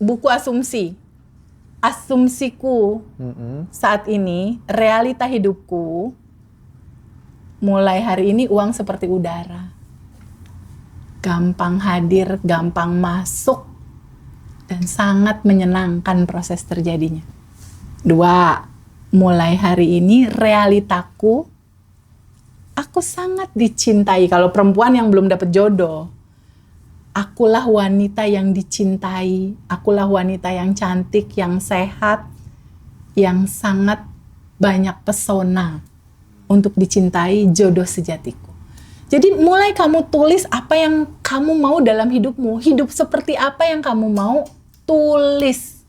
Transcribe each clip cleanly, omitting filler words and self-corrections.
buku asumsi. Asumsiku saat ini, realita hidupku, mulai hari ini uang seperti udara. Gampang hadir, gampang masuk, dan sangat menyenangkan proses terjadinya. 2, mulai hari ini realitaku, aku sangat dicintai. Kalau perempuan yang belum dapat jodoh, akulah wanita yang dicintai, akulah wanita yang cantik, yang sehat, yang sangat banyak pesona untuk dicintai jodoh sejatiku. Jadi mulai kamu tulis apa yang kamu mau dalam hidupmu, hidup seperti apa yang kamu mau, tulis.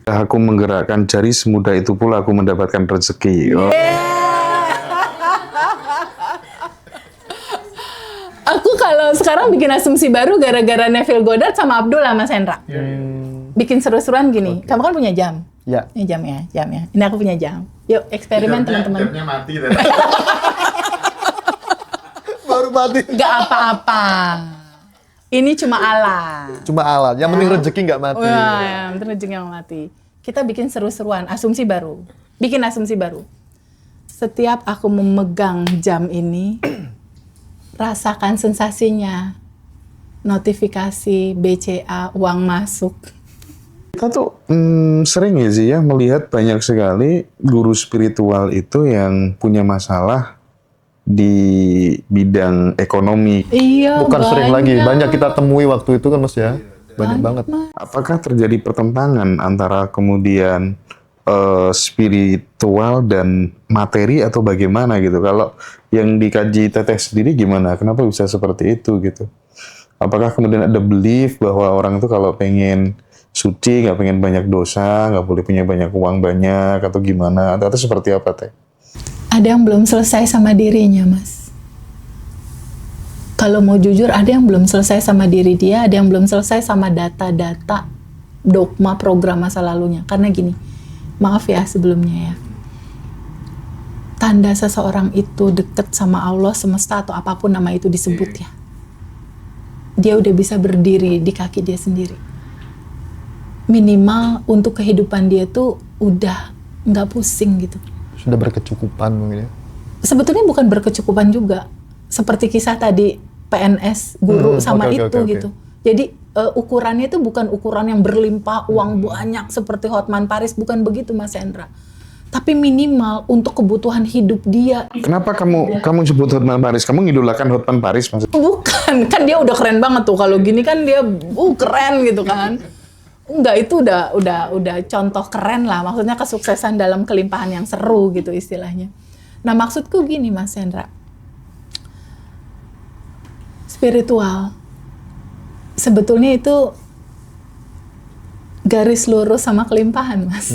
Aku menggerakkan jari, semudah itu pula aku mendapatkan rezeki. Oh. Aku kalau sekarang bikin asumsi baru gara-gara Neville Goddard sama Abdul sama Sandra. Bikin seru-seruan gini. Kamu kan punya jam? Ya. Ini jam ya. Ini aku punya jam. Yuk eksperimen teman-teman. Jamnya mati. Baru mati. Gak apa-apa. Ini cuma alat. Cuma alat. Yang penting rezeki nggak mati. Wah, yang penting rezeki nggak mati. Kita bikin seru-seruan, asumsi baru. Bikin asumsi baru. Setiap aku memegang jam ini, rasakan sensasinya. Notifikasi, BCA, uang masuk. Kita tuh sering ya sih ya melihat banyak sekali guru spiritual itu yang punya masalah di bidang ekonomi. Iya, Bukan sering lagi, banyak kita temui waktu itu kan Mas ya. Banyak banget. Apakah terjadi pertentangan antara kemudian spiritual dan materi atau bagaimana gitu? Kalau yang dikaji Teteh sendiri gimana? Kenapa bisa seperti itu gitu? Apakah kemudian ada belief bahwa orang itu kalau pengen suci, nggak pengen banyak dosa, nggak boleh punya banyak uang banyak, atau gimana? Atau seperti apa Teh? Ada yang belum selesai sama dirinya, Mas. Kalau mau jujur, ada yang belum selesai sama diri dia, ada yang belum selesai sama data-data, dogma, program masa lalunya. Karena gini, maaf ya sebelumnya ya. Tanda seseorang itu deket sama Allah, semesta, atau apapun nama itu disebut ya. Dia udah bisa berdiri di kaki dia sendiri. Minimal untuk kehidupan dia tuh udah nggak pusing gitu. Sudah berkecukupan mungkin ya. Sebetulnya bukan berkecukupan juga. Seperti kisah tadi PNS guru sama itu gitu. Jadi ukurannya itu bukan ukuran yang berlimpah uang banyak seperti Hotman Paris, bukan begitu Mas Hendra. Tapi minimal untuk kebutuhan hidup dia. Kenapa kamu sebut Hotman Paris? Kamu ngidolakan Hotman Paris maksudnya? Bukan, kan dia udah keren banget tuh. Kalau gini kan dia keren gitu kan. Enggak, itu udah contoh keren lah. Maksudnya kesuksesan dalam kelimpahan yang seru gitu istilahnya. Nah, maksudku gini Mas Hendra. Spiritual. Sebetulnya itu garis lurus sama kelimpahan, Mas.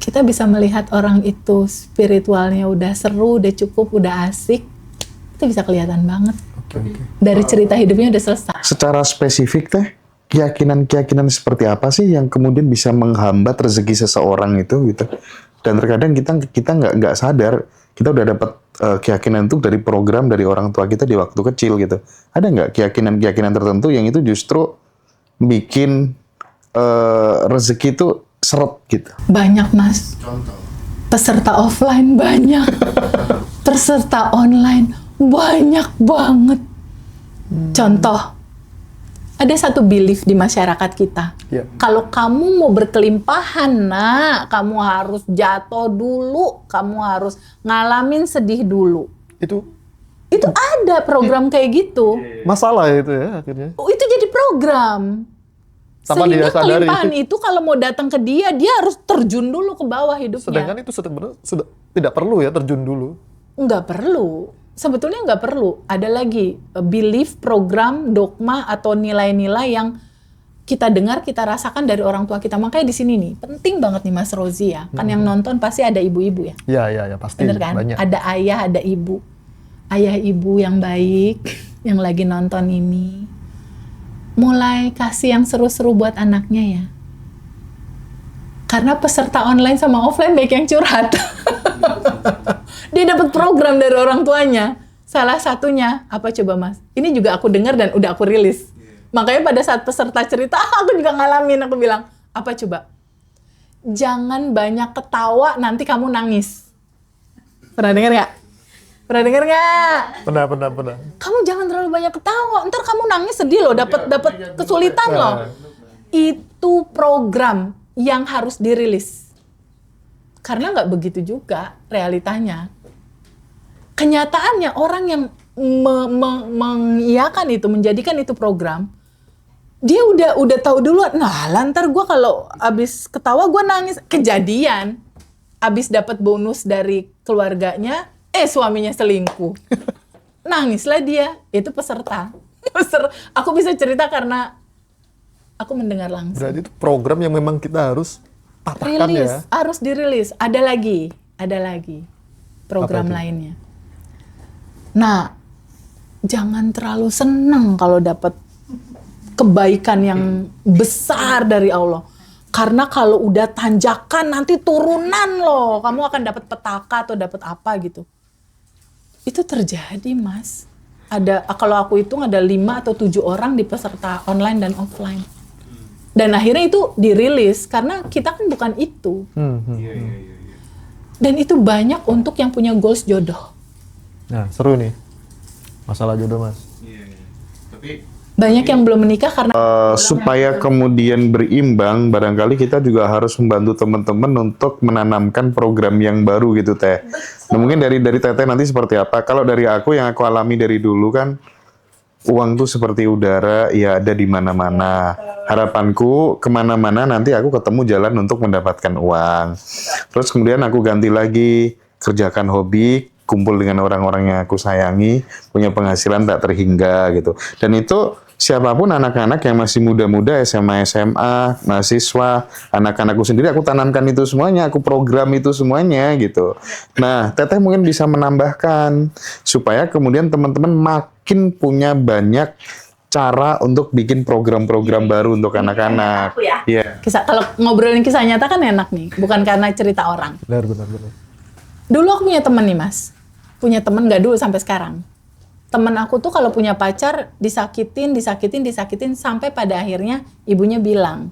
Kita bisa melihat orang itu spiritualnya udah seru, udah cukup, udah asik. Itu bisa kelihatan banget. Dari cerita hidupnya udah selesai. Secara spesifik Teh, keyakinan-keyakinan seperti apa sih yang kemudian bisa menghambat rezeki seseorang itu gitu? Dan terkadang kita nggak sadar kita udah dapat keyakinan itu dari program dari orang tua kita di waktu kecil gitu. Ada nggak keyakinan-keyakinan tertentu yang itu justru bikin rezeki itu seret gitu? Banyak Mas. Contoh. Peserta offline banyak. Peserta online banyak banget. Contoh, ada satu belief di masyarakat kita. Ya. Kalau kamu mau berkelimpahan, nak, kamu harus jatuh dulu, kamu harus ngalamin sedih dulu. Itu Ada program kayak gitu. masalah itu ya akhirnya. Itu jadi program. Tanpa Sehingga dia sadari. kelimpahan itu kalau mau datang ke dia harus terjun dulu ke bawah hidupnya. Sedangkan itu sebenarnya sudah tidak perlu ya terjun dulu. Nggak perlu. Sebetulnya nggak perlu. Ada lagi belief, program, dogma, atau nilai-nilai yang kita dengar, kita rasakan dari orang tua kita. Makanya di sini nih, penting banget nih Mas Rozi ya. Kan yang nonton pasti ada ibu-ibu ya. Ya pasti. Bener kan? Banyak. Ada ayah, ada ibu. Ayah ibu yang baik, yang lagi nonton ini. Mulai kasih yang seru-seru buat anaknya ya. Karena peserta online sama offline baik yang curhat. Dia dapat program dari orang tuanya. Salah satunya, apa coba Mas? Ini juga aku dengar dan udah aku rilis. Makanya pada saat peserta cerita, aku juga ngalamin. Aku bilang, apa coba? Jangan banyak ketawa, nanti kamu nangis. Pernah dengar nggak? Pernah dengar nggak? Pernah. Kamu jangan terlalu banyak ketawa, ntar kamu nangis sedih loh, dapat kesulitan loh. Itu program yang harus dirilis. Karena nggak begitu juga realitanya. Kenyataannya orang yang mengiyakan itu, menjadikan itu program, dia udah tahu dulu. Nah, lantar gue kalau abis ketawa gue nangis. Kejadian, abis dapat bonus dari keluarganya, suaminya selingkuh. Nangislah dia, itu peserta. Aku bisa cerita karena aku mendengar langsung. Berarti itu program yang memang kita harus patahkan ya. Harus dirilis. Ada lagi program lainnya. Nah, jangan terlalu senang kalau dapat kebaikan yang besar dari Allah. Karena kalau udah tanjakan nanti turunan loh, kamu akan dapat petaka atau dapat apa gitu. Itu terjadi, Mas. Kalau aku hitung ada 5 atau 7 orang di peserta online dan offline. Dan akhirnya itu dirilis karena kita kan bukan itu. Dan itu banyak untuk yang punya goals jodoh. Nah, seru nih. Masalah jodoh, Mas. Banyak yang belum menikah karena Supaya kemudian berimbang, barangkali kita juga harus membantu teman-teman untuk menanamkan program yang baru gitu, Teh. Nah, mungkin dari Teteh nanti seperti apa? Kalau dari aku yang aku alami dari dulu kan, uang tuh seperti udara, ya ada di mana-mana. Harapanku kemana-mana nanti aku ketemu jalan untuk mendapatkan uang. Terus kemudian aku ganti lagi, kerjakan hobi, kumpul dengan orang-orang yang aku sayangi, punya penghasilan tak terhingga gitu. Dan itu siapapun anak-anak yang masih muda-muda, SMA, mahasiswa, anak-anakku sendiri, aku tanamkan itu semuanya, aku program itu semuanya gitu. Nah, Teteh mungkin bisa menambahkan supaya kemudian teman-teman makin punya banyak cara untuk bikin program-program baru untuk anak-anak. Iya. Kalau ngobrolin kisah nyata kan enak nih, bukan karena cerita orang. Benar. Dulu aku punya teman nih, Mas. Punya teman nggak dulu sampai sekarang. Temen aku tuh kalau punya pacar disakitin sampai pada akhirnya ibunya bilang,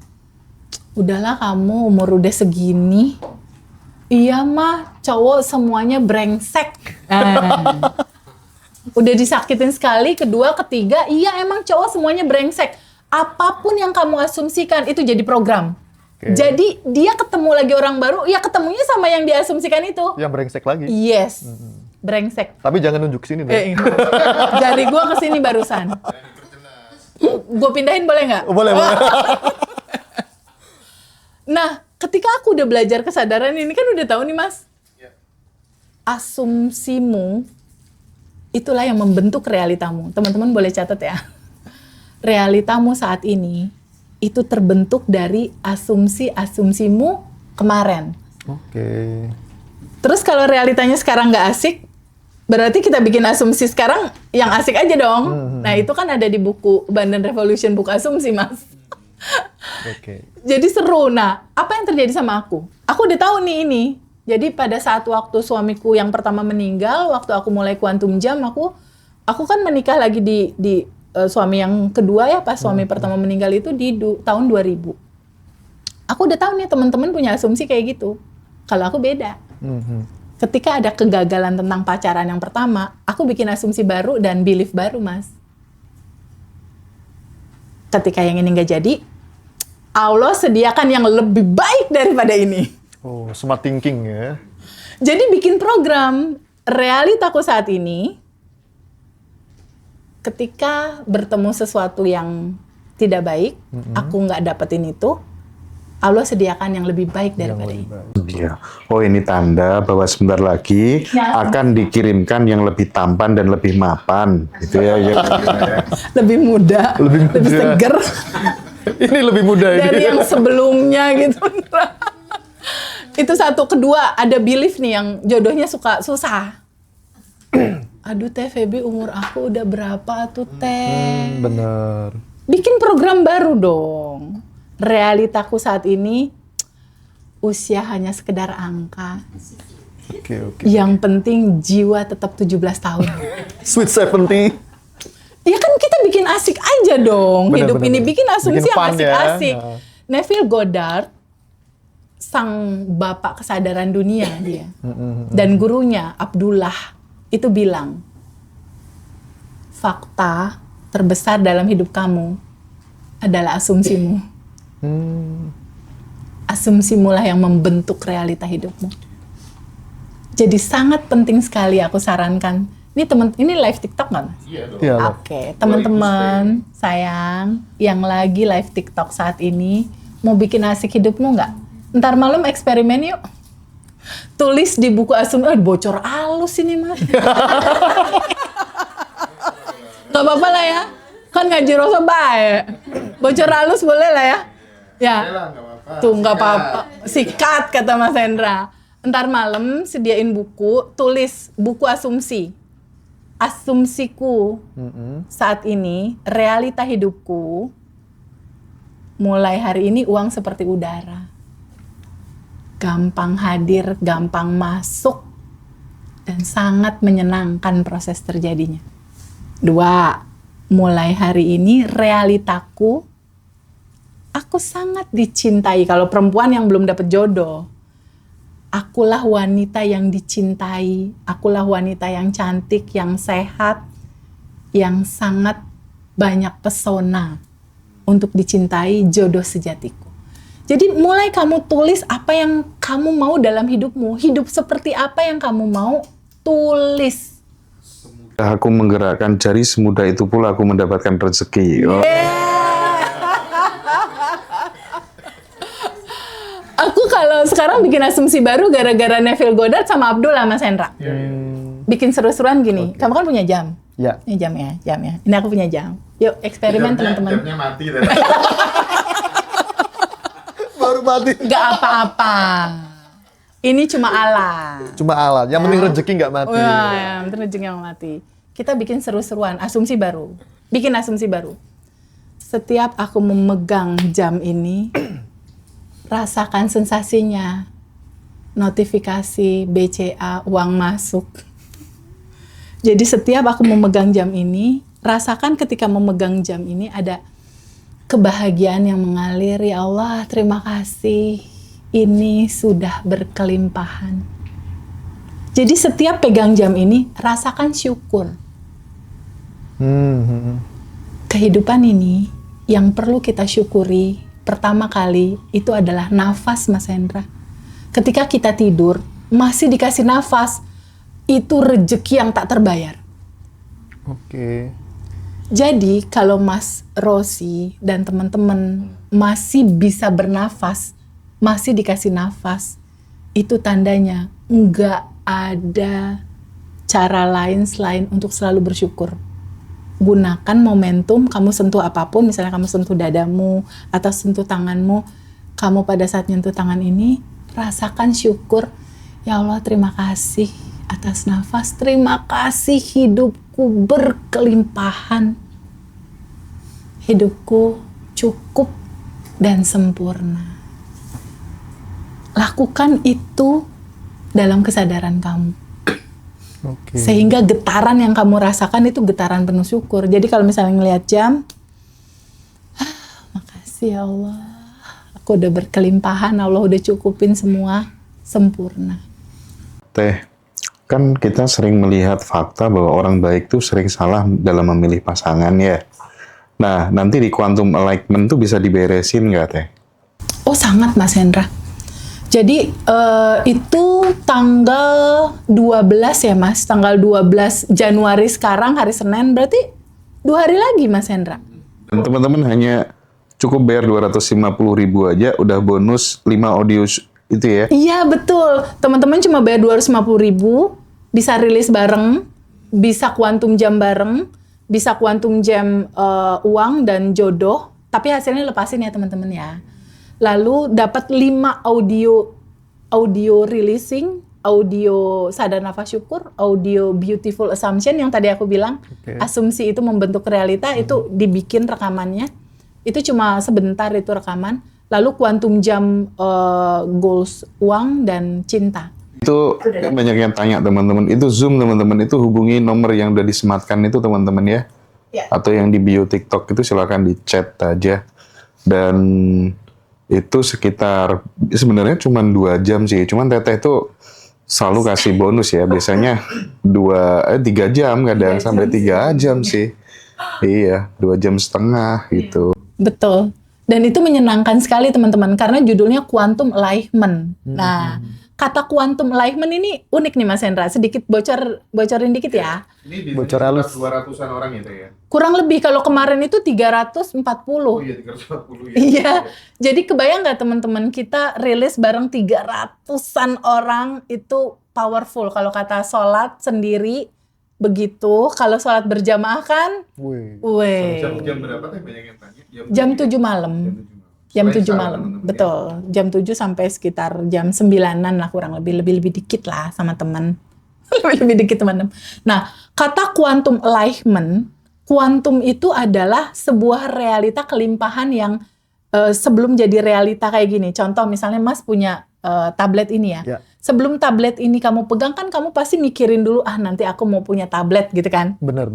udahlah kamu umur udah segini, iya mah cowok semuanya brengsek. Udah disakitin sekali, kedua, ketiga, iya emang cowok semuanya brengsek. Apapun yang kamu asumsikan itu jadi program. Jadi dia ketemu lagi orang baru, ya ketemunya sama yang diasumsikan itu. Yang brengsek lagi. Yes. Brengsek. Tapi jangan nunjuk sini deh. Jari gue kesini barusan. Gue pindahin boleh nggak? Boleh. Nah, ketika aku udah belajar kesadaran ini kan udah tahu nih, Mas. Asumsimu itulah yang membentuk realitamu. Teman-teman boleh catat ya. Realitamu saat ini itu terbentuk dari asumsimu kemarin. Oke. Terus kalau realitanya sekarang nggak asik, berarti kita bikin asumsi sekarang yang asik aja dong. Nah, itu kan ada di buku Bandan Revolution, buku asumsi, Mas. Oke. Jadi seru. Nah, apa yang terjadi sama aku? Aku udah tahu nih ini. Jadi pada saat waktu suamiku yang pertama meninggal, waktu aku mulai kuantum jam, aku kan menikah lagi di suami yang kedua ya, pas suami pertama meninggal itu di tahun 2000. Aku udah tahu nih teman-teman punya asumsi kayak gitu. Kalau aku beda. Ketika ada kegagalan tentang pacaran yang pertama, aku bikin asumsi baru dan belief baru, Mas. Ketika yang ini nggak jadi, Allah sediakan yang lebih baik daripada ini. Oh, smart thinking ya. Jadi bikin program realitaku saat ini, ketika bertemu sesuatu yang tidak baik, aku nggak dapetin itu, Allah sediakan yang lebih baik daripada ini. Iya. Oh, ini tanda bahwa sebentar lagi akan dikirimkan yang lebih tampan dan lebih mapan, gitu ya. Lebih muda, lebih seger Ini lebih mudah ini. dari yang sebelumnya gitu. Itu satu. Kedua, ada belief nih yang jodohnya suka susah. Aduh Teh, Feby umur aku udah berapa tuh Teh? Bener. Bikin program baru dong. Realitaku saat ini, usia hanya sekedar angka. Oke. Yang penting jiwa tetap 17 tahun. Sweet 70. Ya kan kita bikin asik aja dong Bener, hidup bener, ini, bener. bikin asumsi Bikin yang fun ya. asik-asik. Nah. Neville Goddard, sang bapak kesadaran dunia dia, dan gurunya Abdullah itu bilang, fakta terbesar dalam hidup kamu adalah asumsimu. Asumsimulah yang membentuk realita hidupmu. Jadi sangat penting sekali aku sarankan. Ini live TikTok nggak? Iya. Oke, teman-teman sayang yang lagi live TikTok saat ini, mau bikin asik hidupmu nggak? Ntar malam eksperimen yuk. Tulis di buku bocor halus ini mah. Gak apa-apa lah ya. Kan ngaji rosa baik. Bocor halus boleh lah ya. Ya. Tuh nggak apa-apa. Sikat kata Mas Hendra. Ntar malam sediain buku, tulis buku asumsi. Asumsiku saat ini, realita hidupku, mulai hari ini uang seperti udara. Gampang hadir, gampang masuk, dan sangat menyenangkan proses terjadinya. 2, mulai hari ini realitaku, aku sangat dicintai. Kalau perempuan yang belum dapat jodoh, akulah wanita yang dicintai, akulah wanita yang cantik, yang sehat, yang sangat banyak pesona untuk dicintai, jodoh sejatiku. Jadi mulai kamu tulis apa yang kamu mau dalam hidupmu, hidup seperti apa yang kamu mau, tulis. Aku menggerakkan jari, semudah itu pula aku mendapatkan rezeki. Aku kalau sekarang bikin asumsi baru gara-gara Neville Goddard sama Abdullah, Mas Hendra. Bikin seru-seruan gini. Kamu kan punya jam? Ya. Ini jam ya. Ini aku punya jam. Yuk eksperimen teman-teman. Jamnya mati. Baru mati. Gak apa-apa. Ini cuma alat. Cuma alat. Yang penting rezeki nggak mati. Wah, yang penting rezeki yang mati. Kita bikin seru-seruan, asumsi baru. Bikin asumsi baru. Setiap aku memegang jam ini, rasakan sensasinya. Notifikasi, BCA, uang masuk. Jadi setiap aku memegang jam ini, rasakan ketika memegang jam ini ada kebahagiaan yang mengalir. Ya Allah, terima kasih. Ini sudah berkelimpahan. Jadi setiap pegang jam ini, rasakan syukur. Kehidupan ini yang perlu kita syukuri pertama kali itu adalah nafas, Mas Hendra. Ketika kita tidur, masih dikasih nafas, itu rezeki yang tak terbayar. Oke. Jadi kalau Mas Rosi dan teman-teman masih bisa bernafas, masih dikasih nafas, itu tandanya nggak ada cara lain selain untuk selalu bersyukur. Gunakan momentum, kamu sentuh apapun, misalnya kamu sentuh dadamu atau sentuh tanganmu, kamu pada saat nyentuh tangan ini, rasakan syukur. Ya Allah, terima kasih atas nafas, terima kasih hidupku berkelimpahan. Hidupku cukup dan sempurna. Lakukan itu dalam kesadaran kamu. Oke. Sehingga getaran yang kamu rasakan itu getaran penuh syukur. Jadi kalau misalnya ngelihat jam, makasih ya Allah, aku udah berkelimpahan, Allah udah cukupin semua, sempurna. Teh, kan kita sering melihat fakta bahwa orang baik tuh sering salah dalam memilih pasangan ya. Nah, nanti di quantum alignment tuh bisa diberesin nggak, Teh? Oh sangat, Mas Hendra. Jadi itu tanggal 12 ya Mas, tanggal 12 Januari sekarang, hari Senin, berarti 2 hari lagi Mas Hendra. Dan teman-teman hanya cukup bayar 250.000 aja, udah bonus 5 audio itu ya. Iya betul, teman-teman cuma bayar 250.000, bisa rilis bareng, bisa kuantum jam bareng, bisa kuantum jam uang dan jodoh, tapi hasilnya lepasin ya teman-teman ya. Lalu dapat 5 audio releasing, audio sadar nafas syukur, audio beautiful assumption yang tadi aku bilang, asumsi itu membentuk realita, itu dibikin rekamannya, itu cuma sebentar itu rekaman. Lalu kuantum jam goals uang dan cinta. Itu banyak yang tanya teman-teman, itu Zoom teman-teman, itu hubungi nomor yang udah disematkan itu teman-teman ya. Ya. Atau yang di bio TikTok itu silakan di chat aja. Dan itu sekitar sebenarnya cuma 2 jam sih. Cuman Teteh itu selalu kasih bonus ya. Biasanya 3 jam kadang sampai 3 jam sih. Iya, 2,5 jam gitu. Betul. Dan itu menyenangkan sekali teman-teman karena judulnya Quantum Alignment. Nah, kata Quantum Alignment ini unik nih Mas Hendra. Sedikit bocorin dikit ya. Ini Bocor halus. 200-an orang itu ya. Kurang lebih kalau kemarin itu 340. iya 340 ya. Iya. Jadi kebayang nggak teman-teman kita rilis bareng 300-an orang itu powerful. Kalau kata sholat sendiri begitu. Kalau sholat berjamaah kan, Wih. Jam berapa teh banyak yang tanya? jam 7 malam. Jam 7 malam, betul. Jam 7 sampai sekitar jam 9-an lah kurang lebih. Lebih dikit lah sama teman. Lebih dikit teman-teman. Nah, kata quantum alignment, quantum itu adalah sebuah realita kelimpahan yang sebelum jadi realita kayak gini. Contoh misalnya Mas punya tablet ini ya. Ya. Sebelum tablet ini kamu pegang kan kamu pasti mikirin dulu nanti aku mau punya tablet gitu kan. Benar.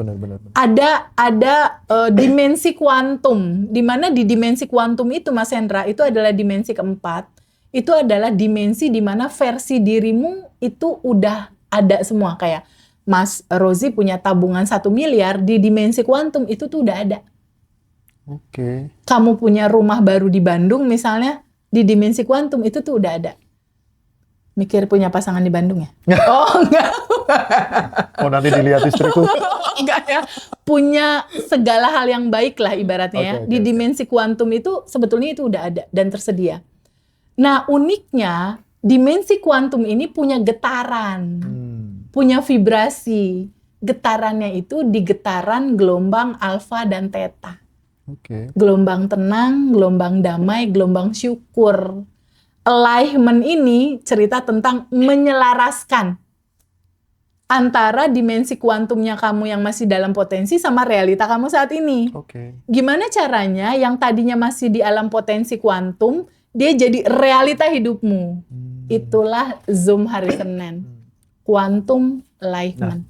Ada dimensi kuantum, di mana di dimensi kuantum itu Mas Hendra itu adalah dimensi keempat. Itu adalah dimensi di mana versi dirimu itu udah ada semua kayak Mas Rozi punya tabungan 1 miliar di dimensi kuantum itu tuh udah ada. Oke. Kamu punya rumah baru di Bandung misalnya di dimensi kuantum itu tuh udah ada. Mikir punya pasangan di Bandung ya? Oh enggak. Oh nanti dilihat istriku. Enggak ya. Punya segala hal yang baik lah ibaratnya ya. Oke, Di dimensi kuantum itu sebetulnya itu udah ada dan tersedia. Nah uniknya dimensi kuantum ini punya getaran. Punya vibrasi. Getarannya itu di getaran gelombang alfa dan theta. Oke. Gelombang tenang, gelombang damai, gelombang syukur. Alignment ini cerita tentang menyelaraskan antara dimensi kuantumnya kamu yang masih dalam potensi sama realita kamu saat ini. Oke. Gimana caranya yang tadinya masih di alam potensi kuantum, dia jadi realita hidupmu. Itulah Zoom hari Senin. Quantum Alignment.